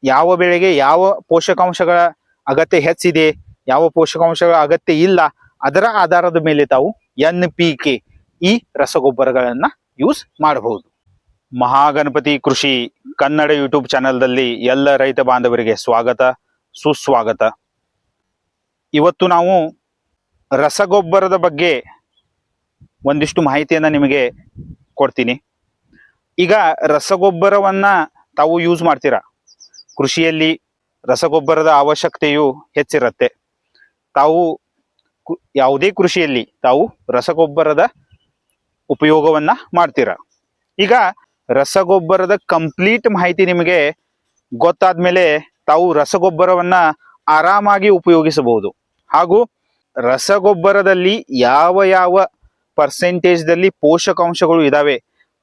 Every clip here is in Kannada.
ಯಾವ ಬೆಳೆಗೆ ಯಾವ ಪೋಷಕಾಂಶಗಳ ಅಗತ್ಯ ಹೆಚ್ಚಿದೆ, ಯಾವ ಪೋಷಕಾಂಶಗಳ ಅಗತ್ಯ ಇಲ್ಲ, ಅದರ ಆಧಾರದ ಮೇಲೆ ತಾವು NPK ಈ ರಸಗೊಬ್ಬರಗಳನ್ನ ಯೂಸ್ ಮಾಡಬಹುದು. ಮಹಾಗಣಪತಿ ಕೃಷಿ ಕನ್ನಡ ಯೂಟ್ಯೂಬ್ ಚಾನೆಲ್ದಲ್ಲಿ ಎಲ್ಲ ರೈತ ಬಾಂಧವರಿಗೆ ಸ್ವಾಗತ, ಸುಸ್ವಾಗತ. ಇವತ್ತು ನಾವು ರಸಗೊಬ್ಬರದ ಬಗ್ಗೆ ಒಂದಿಷ್ಟು ಮಾಹಿತಿಯನ್ನ ನಿಮಗೆ ಕೊಡ್ತೀನಿ. ಈಗ ರಸಗೊಬ್ಬರವನ್ನ ತಾವು ಯೂಸ್ ಮಾಡ್ತೀರಾ, ಕೃಷಿಯಲ್ಲಿ ರಸಗೊಬ್ಬರದ ಅವಶ್ಯಕತೆಯು ಹೆಚ್ಚಿರುತ್ತೆ. ತಾವು ಯಾವುದೇ ಕೃಷಿಯಲ್ಲಿ ತಾವು ರಸಗೊಬ್ಬರದ ಉಪಯೋಗವನ್ನ ಮಾಡ್ತೀರಾ. ಈಗ ರಸಗೊಬ್ಬರದ ಕಂಪ್ಲೀಟ್ ಮಾಹಿತಿ ನಿಮಗೆ ಗೊತ್ತಾದ್ಮೇಲೆ ತಾವು ರಸಗೊಬ್ಬರವನ್ನ ಆರಾಮಾಗಿ ಉಪಯೋಗಿಸಬಹುದು. ಹಾಗೂ ರಸಗೊಬ್ಬರದಲ್ಲಿ ಯಾವ ಯಾವ ಪರ್ಸೆಂಟೇಜ್ದಲ್ಲಿ ಪೋಷಕಾಂಶಗಳು ಇದಾವೆ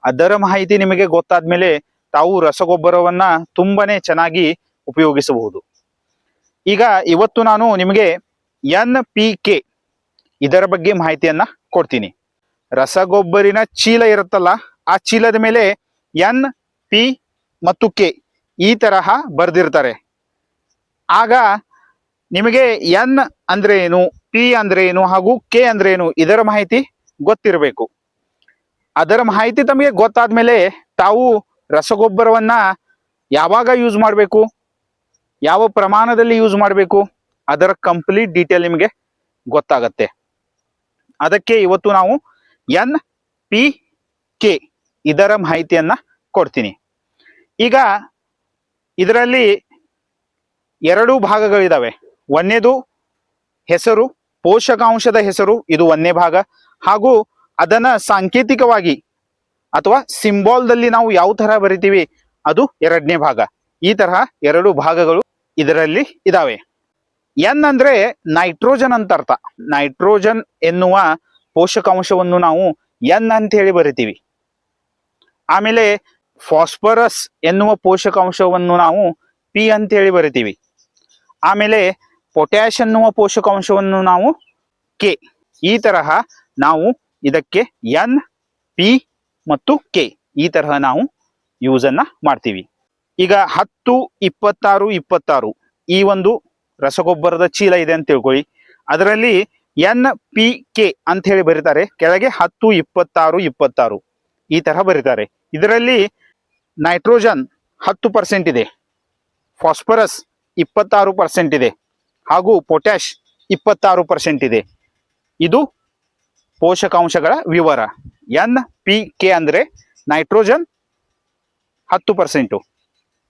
ಅದರ ಮಾಹಿತಿ ನಿಮಗೆ ಗೊತ್ತಾದ್ಮೇಲೆ ತಾವು ರಸಗೊಬ್ಬರವನ್ನ ತುಂಬಾನೇ ಚೆನ್ನಾಗಿ ಉಪಯೋಗಿಸಬಹುದು. ಈಗ ಇವತ್ತು ನಾನು ನಿಮಗೆ NPK ಇದರ ಬಗ್ಗೆ ಮಾಹಿತಿಯನ್ನ ಕೊಡ್ತೀನಿ. ರಸಗೊಬ್ಬರಿನ ಚೀಲ ಇರುತ್ತಲ್ಲ, ಆ ಚೀಲದ ಮೇಲೆ NP ಮತ್ತು K ಈ ತರಹ ಬರೆದಿರ್ತಾರೆ. ಆಗ ನಿಮಗೆ N ಅಂದ್ರೆ ಏನು, P ಅಂದ್ರೆ ಏನು ಹಾಗೂ K ಅಂದ್ರೆ ಏನು ಇದರ ಮಾಹಿತಿ ಗೊತ್ತಿರಬೇಕು. ಅದರ ಮಾಹಿತಿ ತಮಗೆ ಗೊತ್ತಾದ್ಮೇಲೆ ತಾವು ರಸಗೊಬ್ಬರವನ್ನ ಯಾವಾಗ ಯೂಸ್ ಮಾಡಬೇಕು, ಯಾವ ಪ್ರಮಾಣದಲ್ಲಿ ಯೂಸ್ ಮಾಡಬೇಕು ಅದರ ಕಂಪ್ಲೀಟ್ ಡೀಟೇಲ್ ನಿಮಗೆ ಗೊತ್ತಾಗತ್ತೆ. ಅದಕ್ಕೆ ಇವತ್ತು ನಾವು NPK ಇದರ ಮಾಹಿತಿಯನ್ನ ಕೊಡ್ತೀನಿ. ಈಗ ಇದರಲ್ಲಿ ಎರಡು ಭಾಗಗಳಿದಾವೆ. ಒಂದನೇದು ಹೆಸರು, ಪೋಷಕಾಂಶದ ಹೆಸರು, ಇದು ಒಂದನೇ ಭಾಗ. ಹಾಗೂ ಅದನ್ನ ಸಾಂಕೇತಿಕವಾಗಿ ಅಥವಾ ಸಿಂಬಾಲ್ದಲ್ಲಿ ನಾವು ಯಾವ ತರ ಬರಿತೀವಿ ಅದು ಎರಡನೇ ಭಾಗ. ಈ ತರಹ ಎರಡು ಭಾಗಗಳು ಇದರಲ್ಲಿ ಇದಾವೆ. N ಅಂದ್ರೆ ನೈಟ್ರೋಜನ್ ಅಂತ ಅರ್ಥ. ನೈಟ್ರೋಜನ್ ಎನ್ನುವ ಪೋಷಕಾಂಶವನ್ನು ನಾವು N ಅಂತ ಹೇಳಿ ಬರಿತೀವಿ. ಆಮೇಲೆ ಫಾಸ್ಫರಸ್ ಎನ್ನುವ ಪೋಷಕಾಂಶವನ್ನು ನಾವು P ಅಂತ ಹೇಳಿ ಬರಿತೀವಿ. ಆಮೇಲೆ ಪೊಟ್ಯಾಶ್ ಎನ್ನುವ ಪೋಷಕಾಂಶವನ್ನು ನಾವು K. ಈ ತರಹ ನಾವು ಇದಕ್ಕೆ N, P ಮತ್ತು K ಈ ತರಹ ನಾವು ಯೂಸ್ ಅನ್ನ ಮಾಡ್ತೀವಿ. ಈಗ 10, 26, 26 ಈ ಒಂದು ರಸಗೊಬ್ಬರದ ಚೀಲ ಇದೆ ಅಂತ ತಿಳ್ಕೊಳ್ಳಿ. ಅದರಲ್ಲಿ NPK ಅಂತ ಹೇಳಿ ಬರೀತಾರೆ. ಕೆಳಗೆ 10, 26, 26 ಈ ತರಹ ಬರೀತಾರೆ. ಇದರಲ್ಲಿ ನೈಟ್ರೋಜನ್ 10% ಇದೆ, ಫಾಸ್ಫರಸ್ 26% ಇದೆ, ಹಾಗೂ ಪೊಟ್ಯಾಶ್ 26% ಇದೆ. ಇದು ಪೋಷಕಾಂಶಗಳ ವಿವರ. NPK ಅಂದ್ರೆ ನೈಟ್ರೋಜನ್ 10%,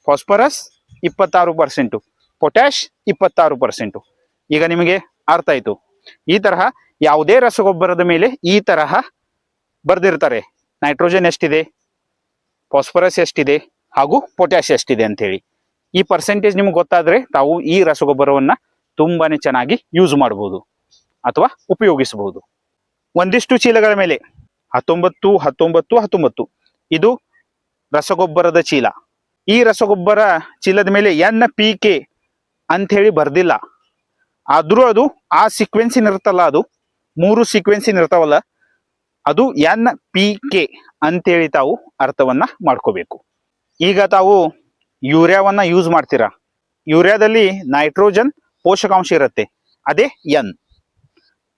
ಫಾಸ್ಫರಸ್ 26%, ಪೊಟ್ಯಾಶ್ 26%. ಈಗ ನಿಮಗೆ ಅರ್ಥ ಆಯ್ತು. ಈ ತರಹ ಯಾವುದೇ ರಸಗೊಬ್ಬರದ ಮೇಲೆ ಈ ತರಹ ಬರ್ದಿರ್ತಾರೆ, ನೈಟ್ರೋಜನ್ ಎಷ್ಟಿದೆ, ಫಾಸ್ಫರಸ್ ಎಷ್ಟಿದೆ ಹಾಗೂ ಪೊಟ್ಯಾಶ್ ಎಷ್ಟಿದೆ ಅಂತ ಹೇಳಿ. ಈ ಪರ್ಸೆಂಟೇಜ್ ನಿಮ್ಗೆ ಗೊತ್ತಾದ್ರೆ ತಾವು ಈ ರಸಗೊಬ್ಬರವನ್ನ ತುಂಬಾನೇ ಚೆನ್ನಾಗಿ ಯೂಸ್ ಮಾಡಬಹುದು ಅಥವಾ ಉಪಯೋಗಿಸಬಹುದು. ಒಂದಿಷ್ಟು ಚೀಲಗಳ ಮೇಲೆ 19, 19, 19 ಇದು ರಸಗೊಬ್ಬರದ ಚೀಲ. ಈ ರಸಗೊಬ್ಬರ ಚೀಲದ ಮೇಲೆ NPK ಅಂತ ಹೇಳಿ ಬರ್ದಿಲ್ಲ. ಆದ್ರೂ ಅದು ಆ ಸೀಕ್ವೆನ್ಸಿನ್ ಇರುತ್ತಲ್ಲ, ಅದು 3 ಸೀಕ್ವೆನ್ಸಿನ್ ಇರ್ತಾವಲ್ಲ, ಅದು NPK ಅಂತೇಳಿ ತಾವು ಅರ್ಥವನ್ನ ಮಾಡ್ಕೋಬೇಕು. ಈಗ ತಾವು ಯೂರಿಯಾವನ್ನ ಯೂಸ್ ಮಾಡ್ತೀರಾ. ಯೂರಿಯಾದಲ್ಲಿ ನೈಟ್ರೋಜನ್ ಪೋಷಕಾಂಶ ಇರುತ್ತೆ, ಅದೇ N.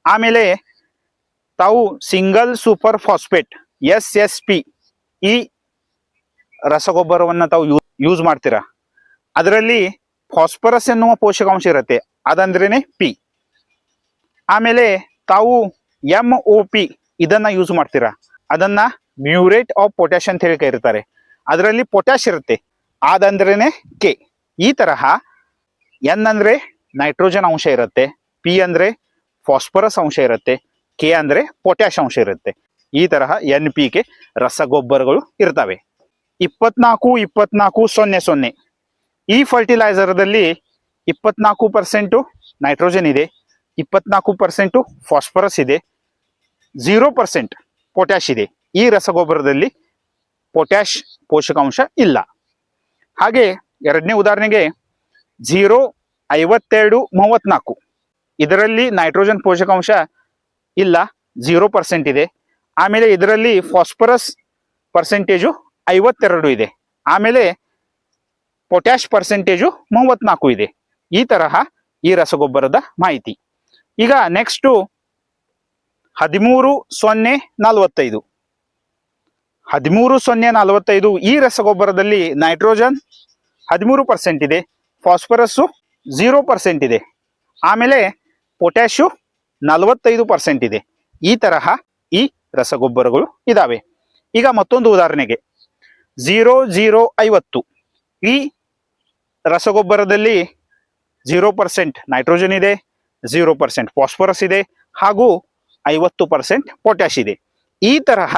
ಆಮೇಲೆ ತಾವು ಸಿಂಗಲ್ ಸೂಪರ್ ಫಾಸ್ಫೇಟ್ SSP ಈ ರಸಗೊಬ್ಬರವನ್ನ ತಾವು ಯೂಸ್ ಮಾಡ್ತೀರಾ. ಅದರಲ್ಲಿ ಫಾಸ್ಫರಸ್ ಎನ್ನುವ ಪೋಷಕಾಂಶ ಇರುತ್ತೆ, ಅದಂದ್ರೇನೆ P. ಆಮೇಲೆ ತಾವು MOP ಇದನ್ನ ಯೂಸ್ ಮಾಡ್ತೀರಾ. ಅದನ್ನ ಮ್ಯೂರೇಟ್ ಆಫ್ ಪೊಟ್ಯಾಶ್ ಅಂತ ಹೇಳಿ ಕರೀತಾರೆ. ಅದರಲ್ಲಿ ಪೊಟ್ಯಾಶ್ ಇರುತ್ತೆ, ಅದಂದ್ರೇನೆ K. ಈ ತರಹ N ಅಂದ್ರೆ ನೈಟ್ರೋಜನ್ ಅಂಶ ಇರುತ್ತೆ, P ಅಂದ್ರೆ ಫಾಸ್ಫರಸ್ ಅಂಶ ಇರುತ್ತೆ, K ಅಂದ್ರೆ ಪೊಟ್ಯಾಶ್ ಅಂಶ ಇರುತ್ತೆ. ಈ ತರಹ NPK ರಸಗೊಬ್ಬರಗಳು ಇರ್ತವೆ. 24, 24, 00 ಈ ಫರ್ಟಿಲೈಸರ್ದಲ್ಲಿ 24% ನೈಟ್ರೋಜನ್ ಇದೆ, 24% ಫಾಸ್ಫರಸ್ ಇದೆ, 0% ಪೊಟ್ಯಾಶ್ ಇದೆ. ಈ ರಸಗೊಬ್ಬರದಲ್ಲಿ ಪೊಟ್ಯಾಶ್ ಪೋಷಕಾಂಶ ಇಲ್ಲ. ಹಾಗೆ ಎರಡನೇ ಉದಾಹರಣೆಗೆ 0, 52, 34 ಇದರಲ್ಲಿ ನೈಟ್ರೋಜನ್ ಪೋಷಕಾಂಶ ಇಲ್ಲ, 0% ಇದೆ. ಆಮೇಲೆ ಇದರಲ್ಲಿ ಫಾಸ್ಫರಸ್ ಪರ್ಸೆಂಟೇಜು 52 ಇದೆ. ಆಮೇಲೆ ಪೊಟ್ಯಾಶ್ ಪರ್ಸೆಂಟೇಜು 34 ಇದೆ. ಈ ತರಹ ಈ ರಸಗೊಬ್ಬರದ ಮಾಹಿತಿ. ಈಗ ನೆಕ್ಸ್ಟು 13-0-45. 13-0-45 ಈ ರಸಗೊಬ್ಬರದಲ್ಲಿ ನೈಟ್ರೋಜನ್ 13% ಇದೆ, ಫಾಸ್ಫರಸ್ಸು 0% ಇದೆ, ಆಮೇಲೆ ಪೊಟ್ಯಾಶು 45% ಇದೆ. ಈ ತರಹ ಈ ರಸಗೊಬ್ಬರಗಳು ಇದಾವೆ. ಈಗ ಮತ್ತೊಂದು ಉದಾಹರಣೆಗೆ 0-0-50 ಈ ರಸಗೊಬ್ಬರದಲ್ಲಿ 0% ನೈಟ್ರೋಜನ್ ಇದೆ, 0% ಫಾಸ್ಫರಸ್ ಇದೆ, ಹಾಗೂ 50% ಪೊಟ್ಯಾಶ್ ಇದೆ. ಈ ತರಹ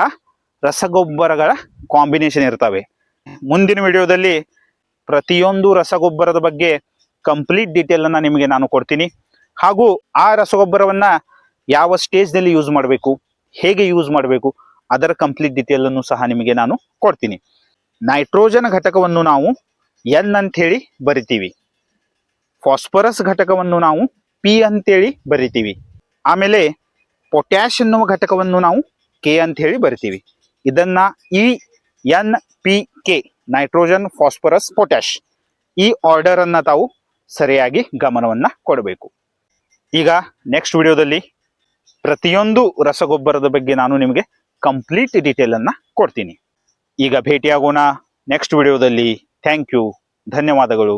ರಸಗೊಬ್ಬರಗಳ ಕಾಂಬಿನೇಷನ್ ಇರ್ತವೆ. ಮುಂದಿನ ವಿಡಿಯೋದಲ್ಲಿ ಪ್ರತಿಯೊಂದು ರಸಗೊಬ್ಬರದ ಬಗ್ಗೆ ಕಂಪ್ಲೀಟ್ ಡೀಟೇಲ್ ಅನ್ನ ನಿಮಗೆ ನಾನು ಕೊಡ್ತೀನಿ. ಹಾಗೂ ಆ ರಸಗೊಬ್ಬರವನ್ನ ಯಾವ ಸ್ಟೇಜ್ನಲ್ಲಿ ಯೂಸ್ ಮಾಡಬೇಕು, ಹೇಗೆ ಯೂಸ್ ಮಾಡಬೇಕು, ಅದರ ಕಂಪ್ಲೀಟ್ ಡೀಟೇಲ್ ಅನ್ನು ಸಹ ನಿಮಗೆ ನಾನು ಕೊಡ್ತೀನಿ. ನೈಟ್ರೋಜನ್ ಘಟಕವನ್ನು ನಾವು ಎನ್ ಅಂತೇಳಿ ಬರಿತೀವಿ, ಫಾಸ್ಫರಸ್ ಘಟಕವನ್ನು ನಾವು ಪಿ ಅಂತೇಳಿ ಬರಿತೀವಿ, ಆಮೇಲೆ ಪೊಟ್ಯಾಶ್ ಎನ್ನುವ ಘಟಕವನ್ನು ನಾವು ಕೆ ಅಂತ ಹೇಳಿ ಬರಿತೀವಿ. ಇದನ್ನ ಈ NPK ನೈಟ್ರೋಜನ್ ಫಾಸ್ಫರಸ್ ಪೊಟ್ಯಾಶ್ ಈ ಆರ್ಡರ್ ಅನ್ನ ತಾವು ಸರಿಯಾಗಿ ಗಮನವನ್ನ ಕೊಡಬೇಕು. ಈಗ ನೆಕ್ಸ್ಟ್ ವಿಡಿಯೋದಲ್ಲಿ ಪ್ರತಿಯೊಂದು ರಸಗೊಬ್ಬರದ ಬಗ್ಗೆ ನಾನು ನಿಮಗೆ ಕಂಪ್ಲೀಟ್ ಡೀಟೇಲ್ ಅನ್ನ ಕೊಡ್ತೀನಿ. ಈಗ ಭೇಟಿಯಾಗೋಣ ನೆಕ್ಸ್ಟ್ ವಿಡಿಯೋದಲ್ಲಿ. ಥ್ಯಾಂಕ್ ಯು, ಧನ್ಯವಾದಗಳು.